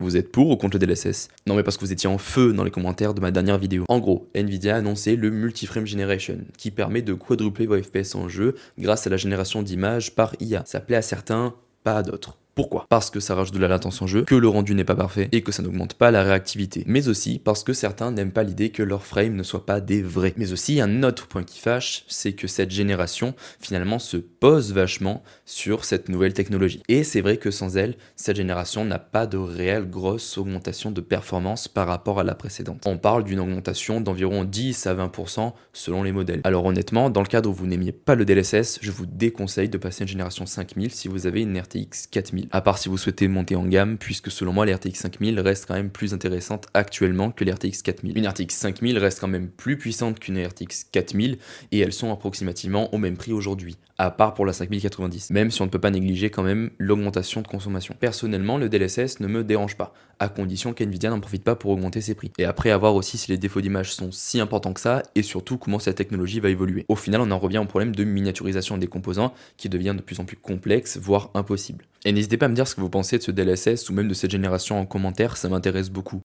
Vous êtes pour ou contre le DLSS? Non mais parce que vous étiez en feu dans les commentaires de ma dernière vidéo. En gros, Nvidia a annoncé le Multiframe Generation, qui permet de quadrupler vos FPS en jeu grâce à la génération d'images par IA. Ça plaît à certains, pas à d'autres. Pourquoi? Parce que ça rajoute de la latence en jeu, que le rendu n'est pas parfait et que ça n'augmente pas la réactivité. Mais aussi parce que certains n'aiment pas l'idée que leurs frames ne soient pas des vrais. Mais aussi un autre point qui fâche, c'est que cette génération finalement se pose vachement sur cette nouvelle technologie. Et c'est vrai que sans elle, cette génération n'a pas de réelle grosse augmentation de performance par rapport à la précédente. On parle d'une augmentation d'environ 10 à 20% selon les modèles. Alors honnêtement, dans le cadre où vous n'aimiez pas le DLSS, je vous déconseille de passer à une génération 5000 si vous avez une RTX 4000. À part si vous souhaitez monter en gamme, puisque selon moi les RTX 5000 restent quand même plus intéressantes actuellement que les RTX 4000. Une RTX 5000 reste quand même plus puissante qu'une RTX 4000 et elles sont approximativement au même prix aujourd'hui, à part pour la 5090, même si on ne peut pas négliger quand même l'augmentation de consommation. Personnellement, le DLSS ne me dérange pas, à condition qu'NVIDIA n'en profite pas pour augmenter ses prix. Et après, à voir aussi si les défauts d'image sont si importants que ça, et surtout comment cette technologie va évoluer. Au final, on en revient au problème de miniaturisation des composants, qui devient de plus en plus complexe, voire impossible. Et n'hésitez pas à me dire ce que vous pensez de ce DLSS ou même de cette génération en commentaire, ça m'intéresse beaucoup.